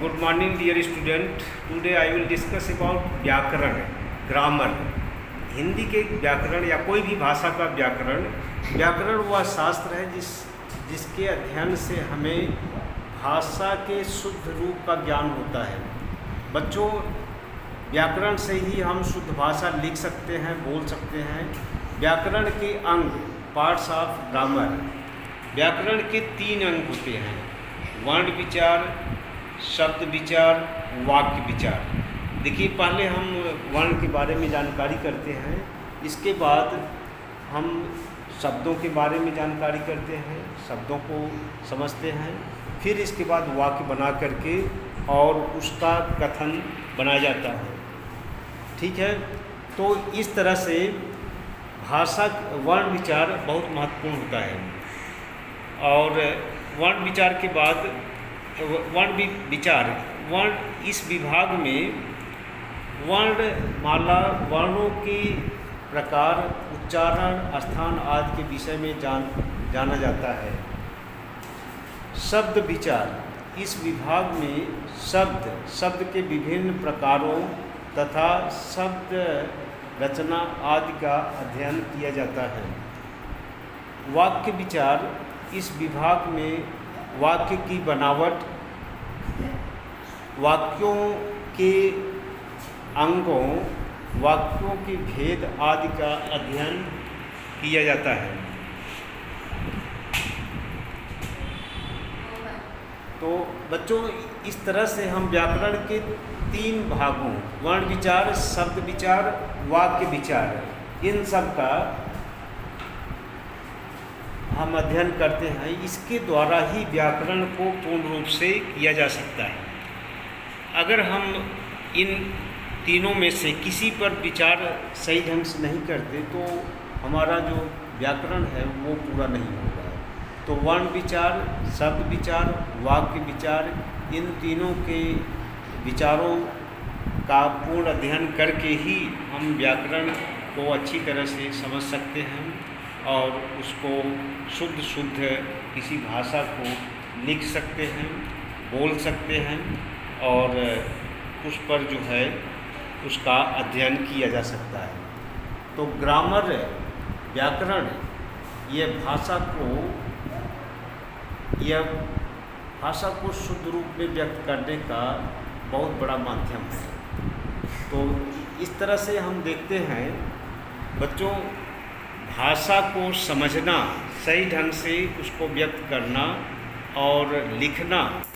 Good morning, dear student. Today I will discuss about व्याकरण, grammar. Hindi के व्याकरण या कोई भी भाषा का व्याकरण वह शास्त्र है जिसके अध्ययन से हमें भाषा के शुद्ध रूप का ज्ञान होता है. बच्चों, व्याकरण से ही हम शुद्ध भाषा लिख सकते हैं, बोल सकते हैं. व्याकरण के अंग, पार्ट्स ऑफ ग्रामर. व्याकरण के 3 अंग होते हैं: वर्ण विचार, शब्द विचार, वाक्य विचार. देखिए, पहले हम वर्ण के बारे में जानकारी करते हैं, इसके बाद हम शब्दों के बारे में जानकारी करते हैं, शब्दों को समझते हैं, फिर इसके बाद वाक्य बना करके और उसका कथन बनाया जाता है. ठीक है, तो इस तरह से भाषा वर्ण विचार बहुत महत्वपूर्ण होता है. और वर्ण विचार के बाद वर्ण इस विभाग में वर्णमाला, वर्णों के प्रकार, उच्चारण, स्थान आदि के विषय में जाना जाता है. शब्द विचार, इस विभाग में शब्द के विभिन्न प्रकारों तथा शब्द रचना आदि का अध्ययन किया जाता है. वाक्य विचार, इस विभाग में वाक्य की बनावट, वाक्यों के अंगों, वाक्यों के भेद आदि का अध्ययन किया जाता है. तो बच्चों, इस तरह से हम व्याकरण के 3 भागों, वर्ण विचार, शब्द विचार, वाक्य विचार, इन सब का हम अध्ययन करते हैं. इसके द्वारा ही व्याकरण को पूर्ण रूप से किया जा सकता है. अगर हम इन तीनों में से किसी पर विचार सही ढंग से नहीं करते तो हमारा जो व्याकरण है वो पूरा नहीं होगा. तो वर्ण विचार, शब्द विचार, वाक्य विचार, इन तीनों के विचारों का पूर्ण अध्ययन करके ही हम व्याकरण को अच्छी तरह से समझ सकते हैं और उसको शुद्ध किसी भाषा को लिख सकते हैं, बोल सकते हैं और उस पर जो है उसका अध्ययन किया जा सकता है. तो ग्रामर, व्याकरण, यह भाषा को शुद्ध रूप में व्यक्त करने का बहुत बड़ा माध्यम है. तो इस तरह से हम देखते हैं बच्चों, भाषा को समझना, सही ढंग से उसको व्यक्त करना और लिखना